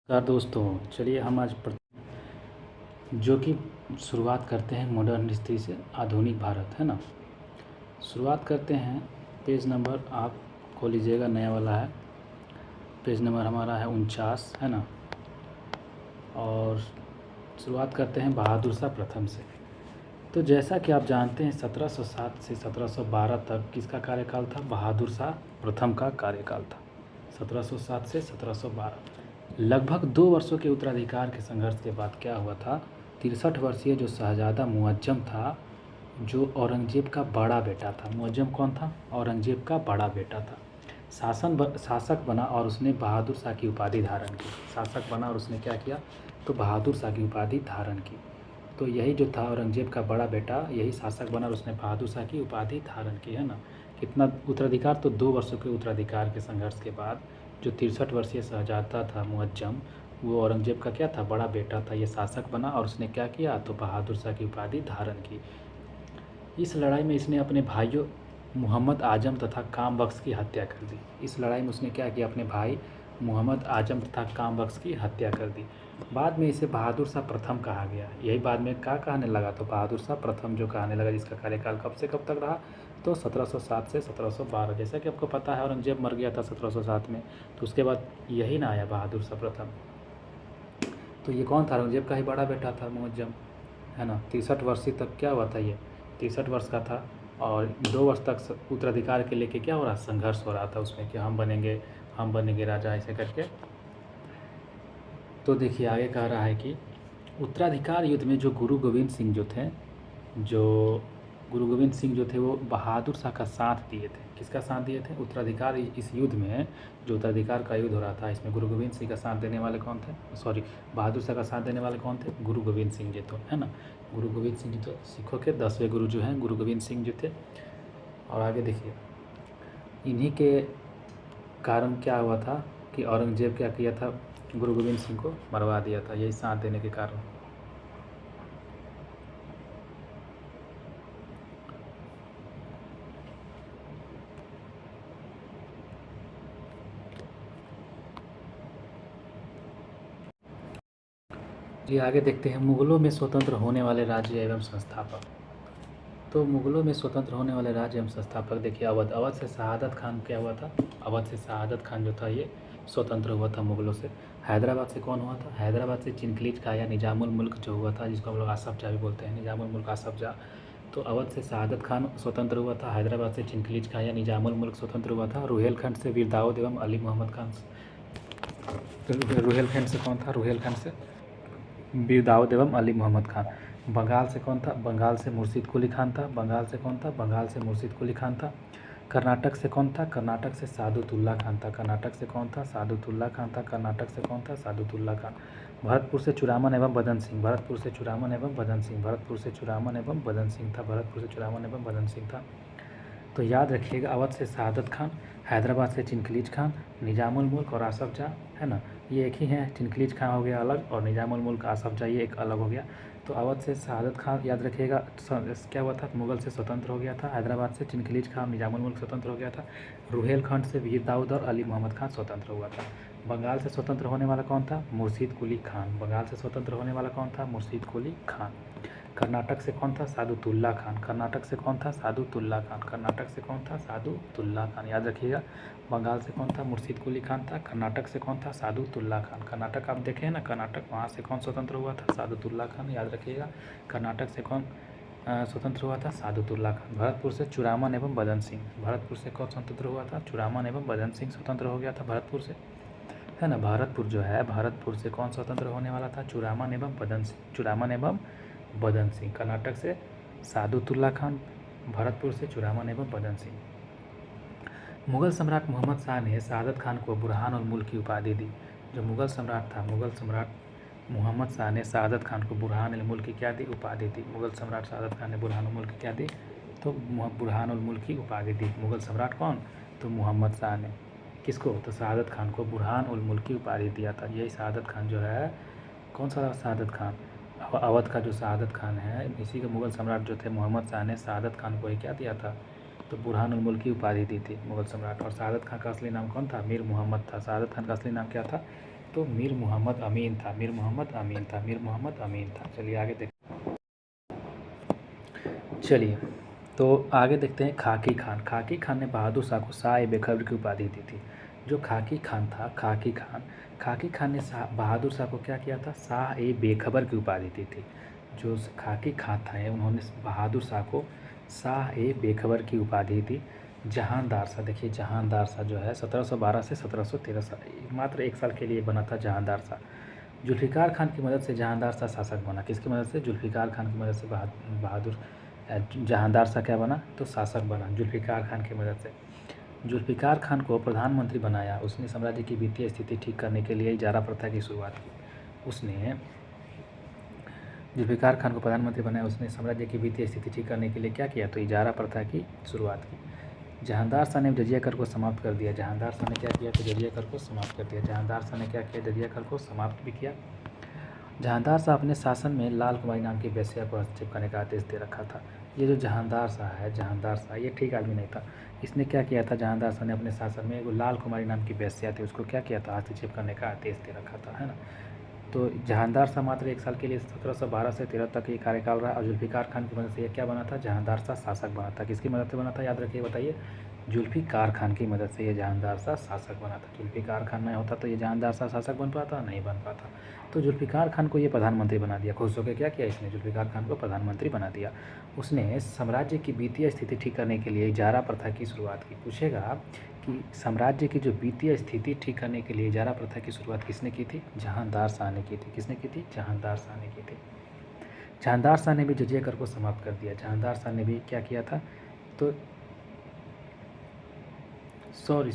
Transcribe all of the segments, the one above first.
नमस्कार दोस्तों, चलिए हम आज जो कि शुरुआत करते हैं मॉडर्न हिस्ट्री से आधुनिक भारत, है ना। शुरुआत करते हैं। पेज नंबर आप खोल लीजिएगा, नया वाला है। पेज नंबर हमारा है 49, है ना। और शुरुआत करते हैं बहादुर शाह प्रथम से। तो जैसा कि आप जानते हैं 1707 से 1712 तक किसका कार्यकाल था? बहादुर शाह प्रथम का कार्यकाल था। 1707 से 1712 लगभग 2 वर्षों के उत्तराधिकार के संघर्ष के बाद क्या हुआ था? 63 वर्षीय जो शहजादा मुअज्जम था, जो औरंगजेब का बड़ा बेटा था। मुअज्जम कौन था? औरंगजेब का बड़ा बेटा था। शासक बना और उसने बहादुर शाह की उपाधि धारण की। शासक बना और उसने क्या किया? तो बहादुर शाह की उपाधि धारण की। तो यही जो था औरंगजेब का बड़ा बेटा, यही शासक बना और उसने बहादुर शाह की उपाधि धारण की, है ना। कितना उत्तराधिकार? तो 2 वर्षों के उत्तराधिकार के संघर्ष के बाद जो 63 वर्षीय शहजादा था मुअज्जम, वो औरंगजेब का क्या था? बड़ा बेटा था। ये शासक बना और उसने क्या किया? तो बहादुर शाह की उपाधि धारण की। इस लड़ाई में इसने अपने भाइयों मोहम्मद आजम तथा काम बख्श की हत्या कर दी। इस लड़ाई में उसने क्या किया? अपने भाई मोहम्मद आजम तथा काम बख्श की हत्या कर दी। बाद में इसे बहादुर शाह प्रथम कहा गया। यही बाद में क्या कहने लगा? तो बहादुर शाह प्रथम जो कहने लगा, जिसका कार्यकाल कब से कब तक रहा? तो 1707 से 1712। जैसा कि आपको पता है औरंगजेब मर गया था 1707 में, तो उसके बाद यही ना आया बहादुर शाह प्रथम। तो ये कौन था? औरंगजेब का ही बड़ा बेटा था मुअज्जम, है ना। 63 वर्षीय तक क्या हुआ था? ये 63 वर्ष का था और 2 वर्ष तक उत्तराधिकार के लेके क्या हो रहा? संघर्ष हो रहा था उसमें कि हम बनेंगे राजा, ऐसे करके। तो देखिए आगे कह रहा है कि उत्तराधिकार युद्ध में जो गुरु गोविंद सिंह जो थे वो बहादुर शाह का साथ दिए थे। किसका साथ दिए थे? उत्तराधिकार इस युद्ध में, जो उत्तराधिकार का युद्ध हो रहा था, इसमें गुरु गोविंद सिंह का साथ देने वाले कौन थे? सॉरी, बहादुर शाह का साथ देने वाले कौन थे? गुरु गोविंद सिंह जी, तो है ना। गुरु गोविंद सिंह जी तो सिखों के 10वें गुरु जो हैं गुरु गोविंद सिंह जी थे। और आगे देखिए, इन्हीं के कारण क्या हुआ था कि औरंगजेब क्या किया था? गुरु गोविंद सिंह को मरवा दिया था, यही साथ देने के कारण। जी आगे देखते हैं, मुगलों में स्वतंत्र होने वाले राज्य एवं संस्थापक। तो मुगलों में स्वतंत्र होने वाले राज्य एवं संस्थापक देखिए, अवध से शहादत खान क्या हुआ था? अवध से शहादत खान जो था ये स्वतंत्र हुआ था मुगलों से। हैदराबाद से कौन हुआ था? हैदराबाद से चिनकलीज खा या निजामुल मुल्क जो हुआ था, जिसको हम लोग आसफ जाह भी बोलते हैं, निजामुल मुल्क आसफ जाह। तो अवध से शहादत खान स्वतंत्र हुआ था, हैदराबाद से चिनकलीज खा या निजामुल मुल्क स्वतंत्र हुआ था। रुहेलखंड से वीर दाऊद एवं अली मोहम्मद खान। रुहेलखंड से कौन था? रुहेलखंड से वीर दाऊद एवं अली मोहम्मद खान। बंगाल से कौन था? बंगाल से मुर्शीद कुली खान था। बंगाल से कौन था? बंगाल से मुर्शीद कुली खान था। कर्नाटक से कौन था? कर्नाटक से सादुतुल्ला खान था। कर्नाटक से कौन था? सादुतुल्ला खान था। कर्नाटक से कौन था? सादुतुल्ला खान। भरतपुर से चुरामन एवं बदन सिंह। भरतपुर से चुरामन एवं बदन सिंह। भरतपुर से चुरामन एवं बदन सिंह था। भरतपुर से चुरामन एवं बदन सिंह था। तो याद रखिएगा, अवध से शहादत खान, हैदराबाद से चिनकलीज खान, निजामुल मुल्क और आसफ जाह, है ना। ये एक ही हैं। चिनकलीज खान हो गया अलग और निजामुल मुल्क आसफ जाह ये एक अलग हो गया। तो अवध से शहादत खान याद रखिएगा क्या हुआ था? मुगल से स्वतंत्र हो गया था। हैदराबाद से चिनकलीज खान, निजामुल मुल्क स्वतंत्र हो गया था। रुहेलखंड से वीर दाऊद और अली मोहम्मद खान स्वतंत्र हुआ था। बंगाल से स्वतंत्र होने वाला कौन था? मुर्शीद कुली खान। बंगाल से स्वतंत्र होने वाला कौन था? मुर्शीद कुली खान। कर्नाटक से कौन था? सादुतुल्ला खान। कर्नाटक से कौन था? सादुतुल्ला खान। कर्नाटक से कौन था? सादुतुल्ला खान। याद रखिएगा, बंगाल से कौन था? मुर्शीद कुली खान था। कर्नाटक से कौन था? सादुतुल्ला खान। कर्नाटक आप देखें ना, कर्नाटक, वहाँ से कौन स्वतंत्र हुआ था? सादुतुल्ला खान। याद रखिएगा, कर्नाटक से कौन स्वतंत्र हुआ था? सादुतुल्ला खान। भरतपुर से चुरामन एवं बदन सिंह। भरतपुर से कौन स्वतंत्र हुआ था? चुरामन एवं बदन सिंह स्वतंत्र हो गया था भरतपुर से, है ना। भरतपुर जो है, भरतपुर से कौन स्वतंत्र होने वाला था? चुरामन एवं बदन सिंह। चुरामन एवं बदन सिंह। कर्नाटक से सादुतुल्ला खान, भरतपुर से चुरामन एवं बदन सिंह। मुगल सम्राट मोहम्मद शाह ने शहादत खान को बुरहान उल मुल्क की उपाधि दी। जो मुगल सम्राट था, मुगल सम्राट मोहम्मद शाह ने शहादत खान को बुरहान उल मुल्क की क्या दी? उपाधि दी। मुगल सम्राट शहादत खान ने बुरहान उल मुल्क की क्या दी? तो बुरहान उल मुल्क की उपाधि दी। मुगल सम्राट कौन? तो मोहम्मद शाह ने। किसको? तो शहादत खान को बुरहान उल मुल्क की उपाधि दिया था। यही शहादत खान जो है, कौन सा शहादत खान? अवध का जो शहादत खान है, इसी के मुगल सम्राट जो थे मोहम्मद शाह ने शहादत खान को ही क्या दिया था? तो बुरहान उल मुल्क की उपाधि दी थी मुगल सम्राट। और शहादत खान का असली नाम कौन था? मीर मोहम्मद था। शहादत खान का असली नाम क्या था? तो मीर मोहम्मद अमीन था, मीर मोहम्मद अमीन था, मीर मोहम्मद अमीन था। चलिए आगे देख, चलिए तो आगे देखते हैं खाकी खान। खाकी खान ने बहादुर शाह को शाह ए बेखबर की उपाधि दी थी। जो खाकी खान था, खाकी खान ने बहादुर शाह को क्या किया था? शाह ए बेखबर की उपाधि दी थी। जो खाकी खान था उन्होंने बहादुर शाह को शाह ए बेखबर की उपाधि दी। जहानदार शाह, देखिए जहानदार शाह जो है 1712 से 1713 मात्र 1 साल के लिए बना था जहानदार शाह। जुल्फ़िकार खान की मदद से जहानदार शाह शासक बना। किसकी मदद से? जुल्फ़िकार खान की मदद से बहादुर जहानदार शाह क्या बना? तो शासक बना जुल्फ़िकार खान की मदद से। जुल्फ़िकार खान को प्रधानमंत्री बनाया। उसने साम्राज्य की वित्तीय स्थिति ठीक करने के लिए इजारा प्रथा की शुरुआत की। उसने जुल्फ़िकार खान को प्रधानमंत्री बनाया। उसने साम्राज्य की वित्तीय स्थिति ठीक करने के लिए क्या किया? तो इजारा प्रथा की शुरुआत की। जहानदार शाह ने जजिया कर को समाप्त कर दिया। जहानदार शाह ने क्या किया? तो जजिया कर को समाप्त कर दिया। जहानदार शाह ने क्या किया? जजिया कर को समाप्त भी किया। जहानदार शाह अपने शासन में लाल कुमारी नाम की वेश्या को हस्तक्षेप करने का आदेश दे रखा था। ये जो जहानदार शाह है, जहानदार शाह ये ठीक आदमी नहीं था। इसने क्या किया था? जहानदार शाह ने अपने शासन में एक लाल कुमारी नाम की वेश्या थी, उसको क्या किया था? हस्तक्षेप करने का आदेश दे रखा था, है ना। तो जहानदार शाह मात्र 1 साल के लिए 1712 से 13 तक ये कार्यकाल रहा और जुल्फ़िकार खान की मदद से ये क्या बना था? जहानदार शाह शासक बना था। किसकी मदद से बना था? याद रखिए, बताइए। जुल्फ़िकार खान की मदद से ये जहानदार शाह शासक बना था। जुल्फ़िकार खान नहीं होता तो ये जहानदार शाह शासक बन पाता? नहीं बन पाता। तो जुल्फ़िकार खान को ये प्रधानमंत्री बना दिया। खुश होकर क्या किया इसने? जुल्फ़िकार खान को प्रधानमंत्री बना दिया। उसने साम्राज्य की वित्तीय स्थिति ठीक करने के लिए इजारा प्रथा की शुरुआत की। पूछेगा कि साम्राज्य की जो वित्तीय स्थिति ठीक करने के लिए इजारा प्रथा की शुरुआत किसने की थी? जहानदार शाह ने की थी। किसने की थी? जहानदार शाह ने की थी। जहानदार शाह ने भी जजिया कर को समाप्त कर दिया। जहानदार शाह ने भी क्या किया था? तो सॉरी,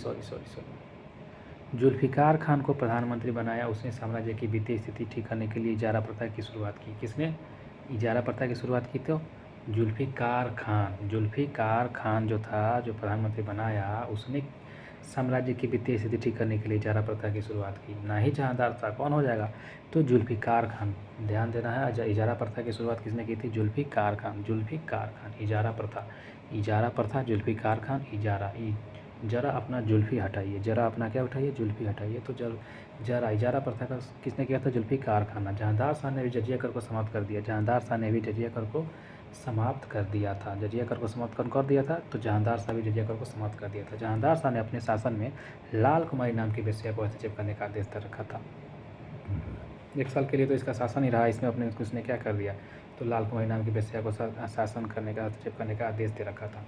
जुल्फ़िकार खान को प्रधानमंत्री बनाया। उसने साम्राज्य की वित्तीय स्थिति ठीक करने के लिए इजारा प्रथा की शुरुआत की। किसने इजारा प्रथा की शुरुआत की? तो जुल्फ़िकार खान जो था, जो प्रधानमंत्री बनाया, उसने साम्राज्य की वित्तीय स्थिति ठीक करने के लिए इजारा प्रथा की शुरुआत की। ना ही जहानदार शाह। कौन हो जाएगा? तो जुल्फ़िकार खान। ध्यान देना है, इजारा प्रथा की शुरुआत किसने की थी? जुल्फ़िकार खान। इजारा प्रथा जुल्फ़िकार खान। जरा अपना जुल्फ़ी हटाइए, जरा अपना क्या उठाइए? जुल्फ़ी हटाइए। तो जरा इजारा प्रथा का किसने किया था? जुल्फ़िकार खान। जहानदार शाह ने भी जजिया कर को समाप्त कर दिया। जहानदार शाह ने भी जजिया कर को समाप्त कर दिया था। जजिया कर को समाप्त कर दिया था, तो जहानदार शाह भी जजिया कर को समाप्त कर दिया था। जहानदार शाह ने अपने शासन में लाल कुमारी नाम की वेश्या को हस्तक्षेप करने का आदेश दे रखा था। 1 साल के लिए तो इसका शासन ही रहा। इसमें अपने उसने क्या कर दिया? तो लाल कुमारी नाम की वेश्या को शासन करने का, हस्तक्षेप करने का आदेश दे रखा था।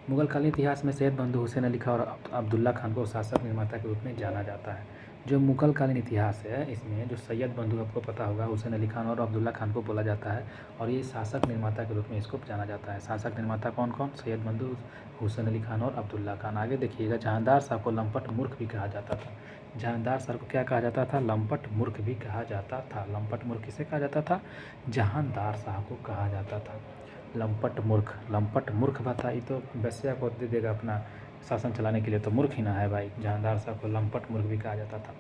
मुगलकालीन इतिहास में सैयद बंधु हुसैन अली खान और अब्दुल्ला खान को शासक निर्माता के रूप में जाना जाता है। जो मुगलकालीन इतिहास है, इसमें जो सैयद बंधु, आपको पता होगा, हुसैन अली खान और अब्दुल्ला खान को बोला जाता है और ये शासक निर्माता के रूप में इसको जाना जाता है। शासक निर्माता कौन कौन? सैयद बंधु, हुसैन अली खान और अब्दुल्ला खान। आगे देखिएगा, जहानदार शाह को लंपट मूर्ख भी कहा जाता था। जहानदार शाह को क्या कहा जाता था? लंपट मूर्ख भी कहा जाता था। लंपट मूर्ख किसे कहा जाता था? जहानदार शाह को कहा जाता था। लंपट मूर्ख बताई तो वेश्या को दे देगा अपना शासन चलाने के लिए, तो मूर्ख ही ना है भाई। जहानदार शाह को लंपट मूर्ख भी कहा जाता था।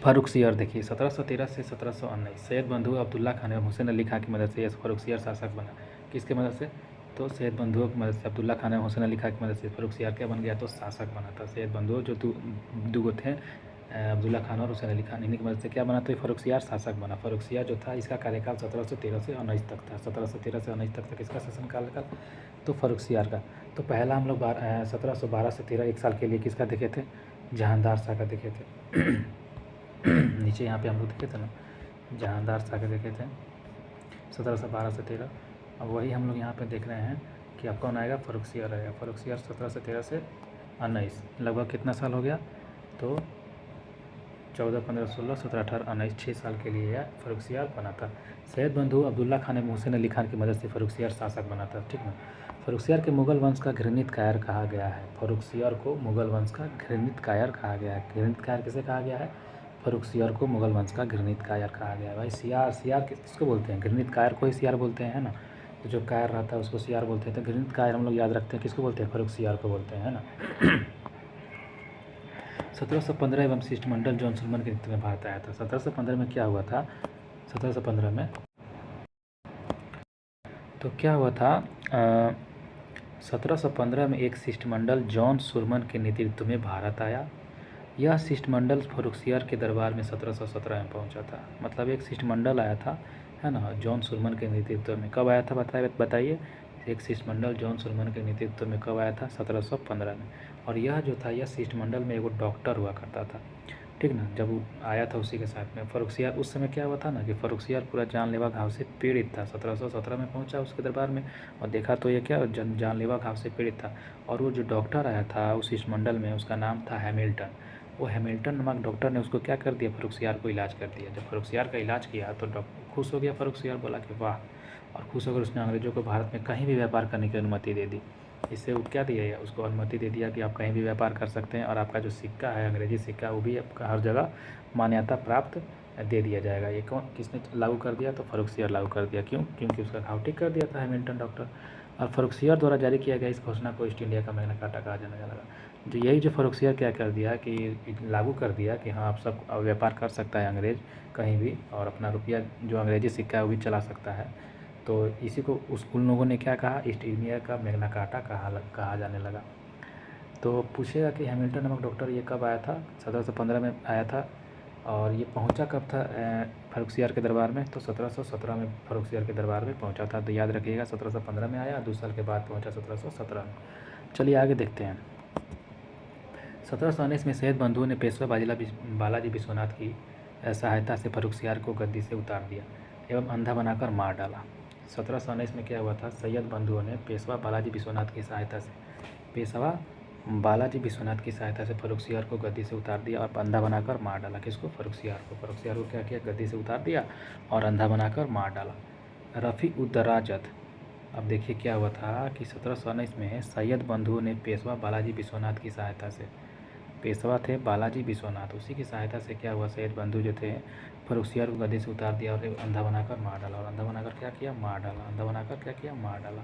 फ़र्रुखसियर देखिए, 1713 से 1719 सैयद बंधु अब्दुल्ला खान और हुसैन अली खान की मदद से फ़र्रुखसियर शासक बना। किसकी मदद से? तो सैयद बंधुओं की मदद से, अब्दुल्ला खान और हुसैन अली खान की मदद से फ़र्रुखसियर क्या बन गया? तो शासक बना था। सैयद बंधुओं जो दो थे, अब्दुल्ला खान और हुसैन अली खान, इन्हीं की मदद से क्या बना? तो फ़र्रुखसियर शासक बना। फ़र्रुखसियर जो था, इसका कार्यकाल 1713 से 19 तक था। 1713 से 19 तक इसका शासन कार्यकाल, तो फ़र्रुखसियर का। तो पहला हम लोग 1712 से 13 1 साल के लिए किसका देखे थे? जहानदार शाह का देखे थे। नीचे यहाँ पे हम लोग देखे थे ना, जहानदार शाह का देखे थे 1712 से 13। अब वही हम लोग यहाँ पे देख रहे हैं कि अब कौन आएगा? फ़र्रुखसियर आएगा। फ़र्रुखसियर 1713 से 19, लगभग कितना साल हो गया? तो 14, 15, 16, 17, 18, 19, 6 साल के लिए यह फ़र्रुखसियर बना था। सैयद बंधु अब्दुल्ला खान एवं हुसैन अली खान की मदद से फ़र्रुखसियर शासक बना था, ठीक ना। फ़र्रुखसियर के मुगल वंश का घृणित कायर कहा गया है। फ़र्रुखसियर को मुगल वंश का घृणित कायर कहा गया है। घृणित कायर किसे कहा गया है? फ़र्रुखसियर को मुगल वंश का घृणित कायर कहा गया है। भाई सियार किसको बोलते हैं? घृणित कायर को ही सियार बोलते हैं, है ना। तो जो कायर रहता है उसको सियार बोलते हैं। तो घृणित कायर हम लोग याद रखते हैं, किसको बोलते हैं? फ़र्रुखसियर को बोलते हैं, है ना। 1715 एवं शिष्टमंडल जॉन सुलेमान के नेतृत्व में भारत आया था। 1715 में क्या हुआ था? 1715 में तो क्या हुआ था? 1715 में एक शिष्टमंडल जॉन सुलेमान के नेतृत्व में भारत आया। यह शिष्टमंडल फर्रुखसियार के दरबार में 1717 में पहुंचा था। मतलब एक शिष्टमंडल आया था, है ना, जॉन सुरमन के नेतृत्व में। कब आया था बताइए। एक शिष्टमंडल जॉन सुरमन के नेतृत्व में कब आया था? 1715 में। और यह जो था, यह शिष्टमंडल में एक डॉक्टर हुआ करता था, ठीक ना। जब वो आया था उसी के साथ में फर्रुखसियार, उस समय क्या हुआ था ना कि फर्रुखसियार पूरा जानलेवा घाव से पीड़ित था। 1717 में पहुंचा उसके दरबार में और देखा तो ये क्या जानलेवा घाव से पीड़ित था। और वो जो डॉक्टर आया था उस शिष्टमंडल में, उसका नाम था हैमिल्टन। वो हैमिल्टन नामक डॉक्टर ने उसको क्या कर दिया, फर्रुखसियार को इलाज कर दिया। जब फर्रुखसियार का इलाज किया तो डॉक्टर खुश हो गया। फर्रुखसियार बोला कि वाह, और खुश होकर उसने अंग्रेज़ों को भारत में कहीं भी व्यापार करने की अनुमति दे दी। इससे वो क्या दिया, उसको अनुमति दे दिया कि आप कहीं भी व्यापार कर सकते हैं और आपका जो सिक्का है, अंग्रेज़ी सिक्का, वो भी आपका हर जगह मान्यता प्राप्त दे दिया जाएगा। ये कौन किसने लागू कर दिया? तो फर्रुखसियार लागू कर दिया। क्यों? क्योंकि उसका घाव ठीक कर दिया था हैमिल्टन डॉक्टर। और फर्रुखसियार द्वारा जारी किया गया इस घोषणा को ईस्ट इंडिया का मैग्ना कार्टा कहा जाने लगा। जो यही जो फर्रुखसियार क्या कर दिया कि लागू कर दिया कि हाँ, आप सब व्यापार कर सकता है अंग्रेज़ कहीं भी, और अपना रुपया जो अंग्रेज़ी सिक्का है वो भी चला सकता है। तो इसी को उन लोगों ने क्या कहा, ईस्ट इंडिया का मैग्ना कार्टा कहा जाने लगा। तो पूछेगा कि हैमिल्टन नामक डॉक्टर ये कब आया था? 1715 में आया था। और ये पहुंचा कब था फर्रुखसियार के दरबार में? तो 1717 में फर्रुखसियार के दरबार में पहुंचा था। तो याद रखिएगा, 1715 में आया, 2 साल के बाद पहुंचा 1717 में। चलिए आगे देखते हैं। 1719 में सैयद बंधुओं ने पेशवा बालाजी विश्वनाथ की सहायता से फर्रुखसियार को गद्दी से उतार दिया एवं अंधा बनाकर मार डाला। 1719 में क्या हुआ था? सैयद बंधुओं ने पेशवा बालाजी विश्वनाथ की सहायता से फर्रुखसियार को गद्दी से उतार दिया और अंधा बनाकर मार डाला। किसको? फर्रुखसियार को क्या किया? गद्दी से उतार दिया और अंधा बनाकर मार डाला। रफ़ी उद दराजत, अब देखिए क्या हुआ था कि 1719 में सैयद बंधुओं ने पेशवा बालाजी विश्वनाथ की सहायता से, पेशवा थे बालाजी विश्वनाथ, उसी की सहायता से क्या हुआ, सैयद बंधु जो थे फर्रुखसियार को गद्दी से उतार दिया और अंधा बनाकर मार डाला। और अंधा बनाकर क्या किया? मार डाला। अंधा बनाकर क्या किया? मार डाला।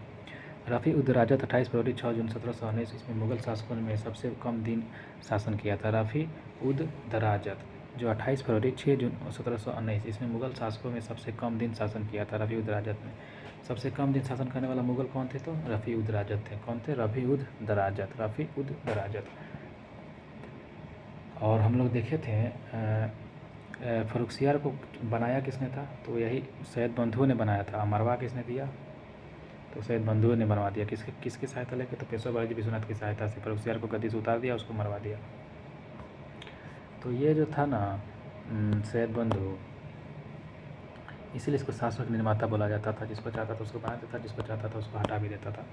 रफ़ी उद दराजत 28 फरवरी 6 जून 1719 ईस्वी में मुगल शासकों में सबसे कम दिन शासन किया था। रफ़ी उद दराजत जो 28 फरवरी 6 जून 1719 इसमें मुगल शासकों में सबसे कम दिन शासन किया था। रफ़ी उद दराजत ने सबसे कम दिन शासन करने वाला मुगल कौन थे? तो रफ़ी उद दराजत थे। कौन थे? रफ़ी उद दराजत। और हम लोग देखे थे फर्रुखसियार को बनाया किसने था? तो यही सैयद बंधुओं ने बनाया था। मरवा किसने दिया? तो सैयद बंधुओं ने बनवा दिया। किसकी सहायता लेकर? तो पेशवा बालाजी विश्वनाथ की सहायता से फर्रुखसियार को गद्दी से उतार दिया, उसको मरवा दिया। तो ये जो था ना सैयद बंधु, इसीलिए इसको शासक निर्माता बोला जाता था। जिसको चाहता था उसको बना देता, जिसको चाहता था उसको हटा भी देता था।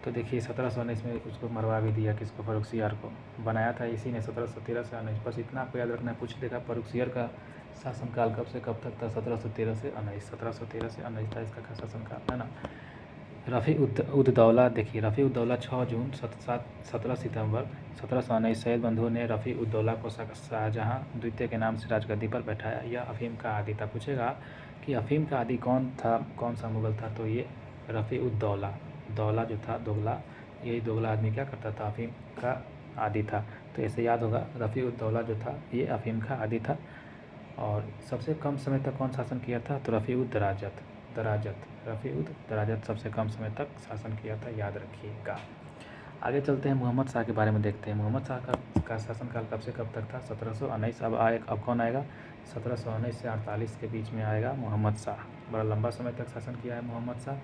तो देखिए 1719 में उसको मरवा भी दिया। किसको? फर्रुखसियार को। बनाया था इसी ने 1713 से 19। बस इतना आपको याद रखना है। पूछ लेगा फर्रुखसियार का शासनकाल कब से कब तक था? 1713 से 19। 1713 से 19 था इसका शासनकाल, है ना। रफ़ी उद दौला, देखिए रफ़ी उद दौला 6 जून 17 सितंबर 1719 सैयद बंधुओं ने रफ़ी उद दौला को शाहजहाँ द्वितीय के नाम से राजगद्दी पर बैठाया। यह अफ़ीम का आदी था। पूछेगा कि अफ़ीम का आदी कौन था, कौन सा मुगल था? तो ये रफ़ी उद दौला। दौला जो था, दोगला, यही दोगला आदमी क्या करता था? अफ़ीम का आदी था। तो ऐसे याद होगा, रफ़ी उद दौला जो था ये अफ़ीम का आदी था। और सबसे कम समय तक कौन शासन किया था? तो रफ़ी उद दराजत सबसे कम समय तक शासन किया था, याद रखिएगा। आगे चलते हैं, मोहम्मद शाह के बारे में देखते हैं। मोहम्मद शाह का शासनकाल कब से कब तक था? 1719। अब कौन आएगा? 1719 से 48 के बीच में आएगा मोहम्मद शाह। बड़ा लंबा समय तक शासन किया है मोहम्मद शाह।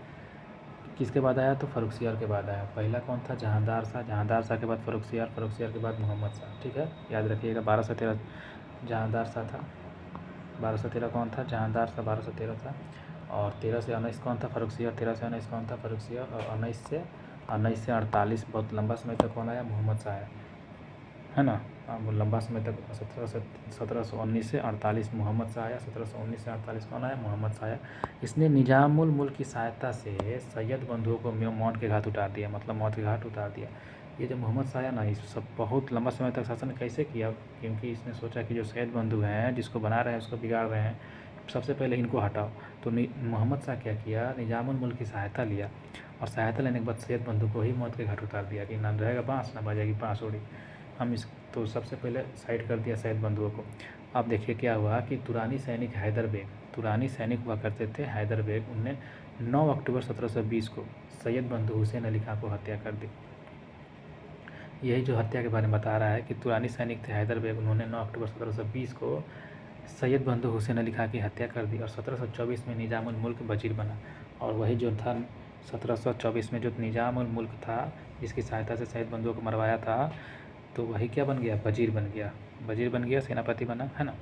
किसके बाद आया? तो फर्रुखसियार के बाद आया। पहला कौन था? जहांदार शाह के बाद फर्रुखसियार के बाद मोहम्मद शाह, ठीक है, याद रखिएगा। 1213 जहांदार शाह था। 1213 कौन था? जहांदार शाह 1213 था। और 13 से 19 कौन था? फर्रुखसियार। 13 से 19 कौन था? फर्रुखसियार। और 19 से 48 बहुत लंबा समय तक कौन आया? मोहम्मद शाह आया, है ना। वो लंबा समय तक 1719 से 48 मोहम्मद शाह आया। 1719 से 48 कौन आया? मोहम्मद शाह आया। इसने निजामुल मुल्क की सहायता से सैयद बंधुओं को मौत के घाट उतार दिया, मतलब मौत के घाट उतार दिया। ये जो मोहम्मद शाह आया ना, इस सब बहुत लंबा समय तक शासन कैसे किया? क्योंकि इसने सोचा कि जो सैयद बंधु हैं, जिसको बना रहे हैं, उसको बिगाड़ रहे हैं, सबसे पहले इनको हटाओ। तो मोहम्मद शाह क्या किया? निजामुल मुल्क की सहायता लिया, और सहायता लेने के बाद सैयद बंधु को ही मौत के घाट उतार दिया कि ना रहेगा बाँस, ना बजाएगी बाँसुरी। तो सबसे पहले साइड कर दिया सैयद बंधुओं को। अब देखिए क्या हुआ कि तुरानी सैनिक हुआ करते थे हैदर बेग, उनने 9 अक्टूबर 1720 को सैयद बंधु हुसैन अली खां को हत्या कर दी। यही जो हत्या के बारे में बता रहा है कि तुरानी सैनिक थे हैदर बेग, उन्होंने 9 अक्टूबर 1720 को सैयद बंधु हुसैन अली खां की हत्या कर दी और 1724 में निज़ाम उल मुल्क वजीर बना। और वही जो था 1724 में जो निज़ाम उल मुल्क था, जिसकी सहायता से सैयद बंधुओं को मरवाया था, तो वही क्या बन गया, वजीर बन गया। वजीर बन गया, सेनापति बना, है ना।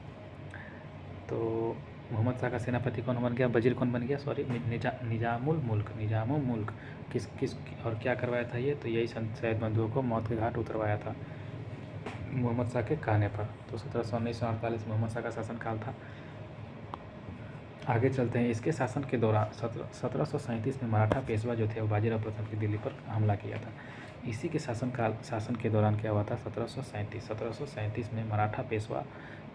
तो मोहम्मद शाह का सेनापति कौन बन गया, वजीर कौन बन गया, सॉरी, निज़ामुल मुल्क। किस और क्या करवाया था ये, तो यही सैयद बंधुओं को मौत के घाट उतरवाया था मोहम्मद शाह के कहने पर। तो 1719 मोहम्मद शाह का शासनकाल था। आगे चलते हैं। इसके शासन के दौरान 1737 में मराठा पेशवा जो थे वो बाजीराव प्रथम की दिल्ली पर हमला किया था। इसी के शासन के दौरान क्या हुआ था, 1737 में मराठा पेशवा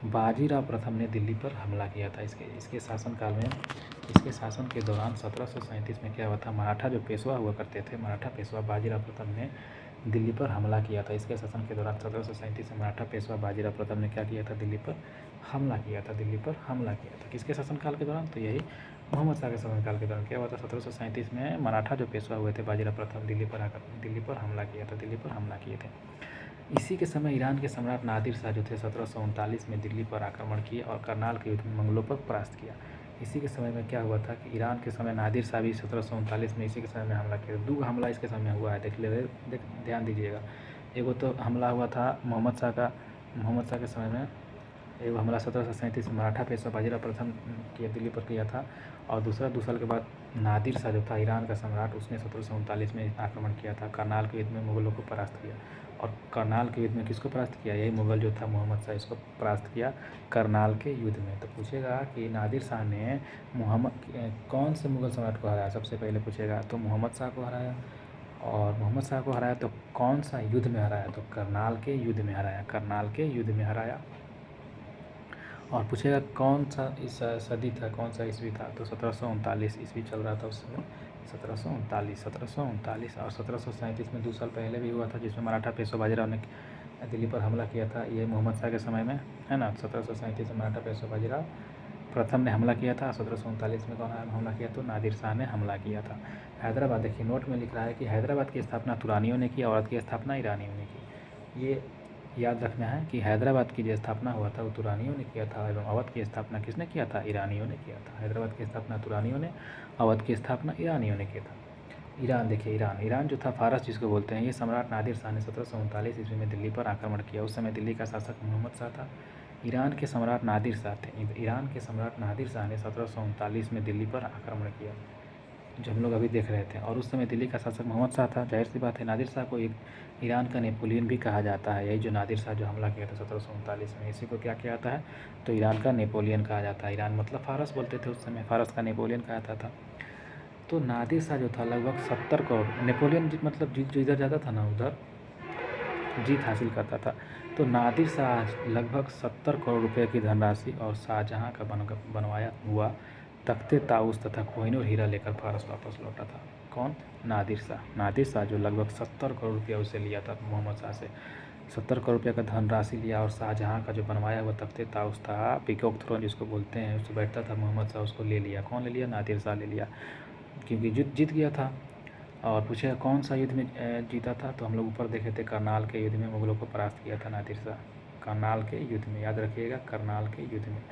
बाजीराव प्रथम ने दिल्ली पर हमला किया था। इसके शासनकाल में, इसके शासन के दौरान 1737 में क्या हुआ था, मराठा जो पेशवा हुआ करते थे, मराठा पेशवा बाजीराव प्रथम ने दिल्ली पर हमला किया था। इसके शासन के दौरान 1737 में मराठा पेशवा बाजीराव प्रथम ने क्या किया था, दिल्ली पर हमला किया था। किसके शासनकाल के दौरान, तो यही मोहम्मद शाह के शासनकाल के दौरान क्या हुआ था, 1737 में मराठा जो पेशवा हुए थे बाजीराव प्रथम, दिल्ली पर हमला किए थे। इसी के समय ईरान के सम्राट नादिर शाह जो थे 1739 में दिल्ली पर आक्रमण किए और करनाल के युद्ध में मंगलों पर परास्त किया। इसी के समय में क्या हुआ था कि ईरान के समय नादिर शाह भी 1739 में इसी के समय में हमला किया। 2 हमला इसके समय में हुआ है, ध्यान दीजिएगा। एगो तो हमला हुआ था मोहम्मद शाह के समय में, एगो हमला 1737 में मराठा पेशवा बाजीराव प्रथम की दिल्ली पर किया था, और दूसरा 2 साल के बाद नादिर शाह जो था ईरान का सम्राट, उसने 1739 में आक्रमण किया था, करनाल के युद्ध में मुगलों को परास्त किया। और करनाल के युद्ध में किसको परास्त किया, यही मुगल जो था मोहम्मद शाह, इसको परास्त किया करनाल के युद्ध में। तो पूछेगा कि नादिर शाह ने कौन से मुगल सम्राट को हराया, सबसे पहले पूछेगा तो मोहम्मद शाह को हराया। और मोहम्मद शाह को हराया तो कौन सा युद्ध में हराया, तो करनाल के युद्ध में हराया। और पूछेगा कौन सा इस सदी था, कौन सा ईस्वी था, तो 1739 ईस्वी चल रहा था उस समय, 1739। और 1737 में 2 साल पहले भी हुआ था, जिसमें मराठा पेशवा बाजीराव ने दिल्ली पर हमला किया था, ये मोहम्मद शाह के समय में, है ना। 1737 में मराठा पेशवा बाजीराव प्रथम ने हमला किया था, 1739 में कौन हमला किया, तो नादिर शाह ने हमला किया था। हैदराबाद, देखिए नोट में लिख रहा है कि हैदराबाद की स्थापना तुरानियों ने की, औरत की स्थापना ईरानियों ने की। ये याद रखना है कि हैदराबाद की जो स्थापना हुआ था वो तुरानियों ने किया था, एवं अवध की स्थापना किसने किया था, ईरानियों ने किया था। हैदराबाद की स्थापना तुरानियों ने, अवध की स्थापना ईरानियों ने किया था। ईरान, देखिए ईरान जो था फारस जिसको बोलते हैं, ये सम्राट नादिर शाह ने 1739 ईस्वी में दिल्ली पर आक्रमण किया। उस समय दिल्ली का शासक मोहम्मद शाह था। ईरान के सम्राट नादिर शाह ने 1739 में दिल्ली पर आक्रमण किया, जो हम लोग अभी देख रहे थे। और उस समय दिल्ली का शासक मोहम्मद शाह था। जाहिर सी बात है, नादिर शाह को एक ईरान का नेपोलियन भी कहा जाता है। यही जो नादिर शाह जो हमला किया था 1739 में, इसी को क्या किया जाता है, तो ईरान का नेपोलियन कहा जाता है। ईरान मतलब फारस बोलते थे उस समय, फारस का नेपोलियन कहा जाता था। तो नादिर शाह जो था लगभग 70 करोड़, नेपोलियन मतलब जो इधर जाता था ना, उधर जीत हासिल करता था। तो नादिर शाह लगभग 70 करोड़ रुपये की धनराशि और शाहजहाँ का बनवाया हुआ तख्ते ताउस तथा कोहिनूर हीरा लेकर फारस वापस लौटा था। कौन, नादिर शाह जो लगभग 70 करोड़ रुपया उसे लिया था मोहम्मद शाह से, 70 करोड़ रुपये का धनराशि लिया, और शाहजहाँ का जो बनवाया हुआ तख्ते ताउस था, पीकॉक थ्रोन जिसको बोलते हैं, उससे बैठता था मोहम्मद शाह, उसको ले लिया। कौन ले लिया, नादिर शाह ले लिया, क्योंकि जीत गया था। और पूछेगा कौन सा युद्ध में जीता था, तो हम लोग ऊपर देखे थे करनाल के युद्ध में मुगलों को परास्त किया था नादिर शाह, करनाल के युद्ध में, याद रखिएगा, करनाल के युद्ध में।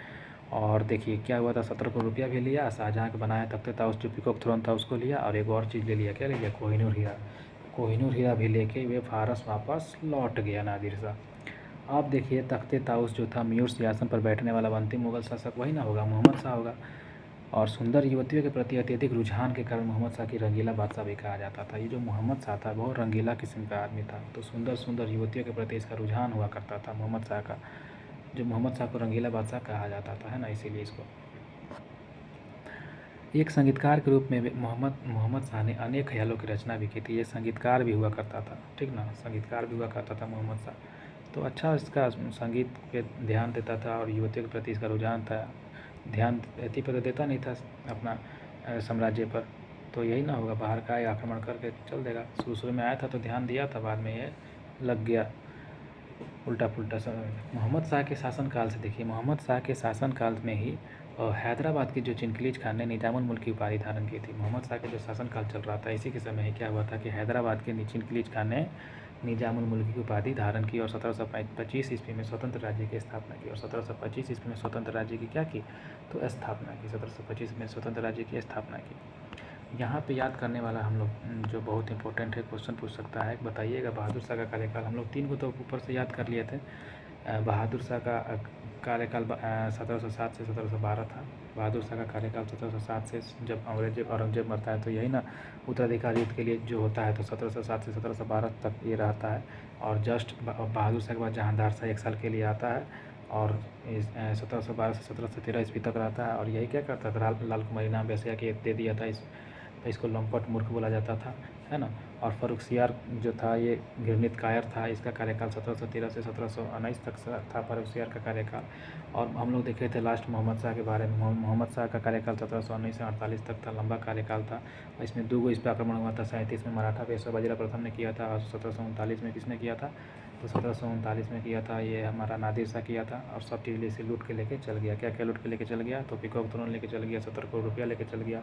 और देखिए क्या हुआ था, 70 करोड़ रुपया भी लिया, शाहजहाँ का बनाया तख्ते ताउस जो पीकॉक थ्रोन था उसको लिया, और एक और चीज़ ले लिया, क्या ले लिया, कोहिनूर हीरा भी लेके वे फारस वापस लौट गया नादिर शाह। अब देखिए तख्ते ताउस जो था, मयूर सिंहासन पर बैठने वाला अंतिम मुगल शासक वही ना होगा, मोहम्मद शाह होगा। और सुंदर युवतियों के प्रति अत्यधिक रुझान के कारण मोहम्मद शाह की रंगीला बादशाह भी कहा जाता था। ये जो मोहम्मद शाह था बहुत रंगीला किस्म का आदमी था, तो सुंदर युवतियों के प्रति इसका रुझान हुआ करता था मोहम्मद शाह का, जो मोहम्मद शाह को रंगीला बादशाह कहा जाता था, है ना, इसीलिए इसको। एक संगीतकार के रूप में मोहम्मद शाह ने अनेक ख्यालों की रचना भी की थी। ये संगीतकार भी हुआ करता था, ठीक ना, संगीतकार भी हुआ करता था मोहम्मद शाह। तो अच्छा इसका संगीत पे ध्यान देता था, और युवतियों के प्रति इसका रुझान था। ध्यान एथी पर तो देता नहीं था अपना साम्राज्य पर, तो यही ना होगा, बाहर का आक्रमण करके चल देगा। शुरू में आया था तो ध्यान दिया था, बाद में ये लग गया उल्टा पुल्टा समय। मोहम्मद शाह के शासनकाल से देखिए, मोहम्मद शाह के शासनकाल में ही हैदराबाद की जो चिनकलीज खान ने निजामुल मुल्क की उपाधि धारण की थी। मोहम्मद शाह के जो शासनकाल चल रहा था, इसी के समय ही क्या हुआ था कि हैदराबाद के चिनकलीज खान ने निजामुल मुल्क की उपाधि धारण की और 1725 ईस्वी में स्वतंत्र राज्य की स्थापना की। और 1725 ईस्वी में स्वतंत्र राज्य की क्या की? तो स्थापना की। 1725 में स्वतंत्र राज्य की स्थापना की। यहाँ पे याद करने वाला हम लोग जो बहुत इंपॉर्टेंट है, क्वेश्चन पूछ सकता है, बताइएगा बहादुर शाह का कार्यकाल। हम लोग 3 को तो ऊपर से याद कर लिए थे। बहादुर शाह का कार्यकाल 1707 से 1712 था। बहादुर शाह का कार्यकाल 1707 से, जब औरंगजेब मरता है तो यही ना उत्तराधिकारी युद्ध के लिए जो होता है, तो 1707 से 1712 तक ये रहता है। और जस्ट बहादुर शाह के बाद जहांदार शाह 1 साल के लिए आता है और 1712 से 1713 ईस्वी तक रहता है। और यही क्या करता था, लाल कुमार इनाम वैसे के दे दिया था इसको लंपट मूर्ख बोला जाता था, है ना। और फर्रुखसियार जो था ये घृणित कायर था, इसका कार्यकाल 1713 से 1719 तक था फर्रुखसियार का कार्यकाल। और हम लोग देखे थे लास्ट मोहम्मद शाह के बारे में। मोहम्मद शाह का कार्यकाल 1719 से 48 तक था, लंबा कार्यकाल था। और इसमें 2 इस पर आक्रमण हुआ था। 37 में मराठा पेशवा बाजीराव प्रथम ने किया था और 1739 में किसने किया था? तो 1739 में किया था ये हमारा नादिर शाह किया था। और सब चीज़ से लूट के लेके चल गया। क्या क्या लूट के लेके चल गया? तो पीकॉक थ्रोन लेके चल गया, 70 करोड़ रुपया लेके चल गया।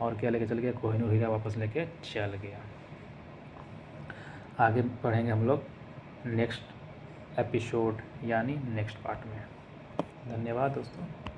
और क्या लेके चल गया? कोहिनूर हीरा वापस लेके चल गया। आगे पढ़ेंगे हम लोग नेक्स्ट एपिसोड यानी नेक्स्ट पार्ट में। धन्यवाद दोस्तों।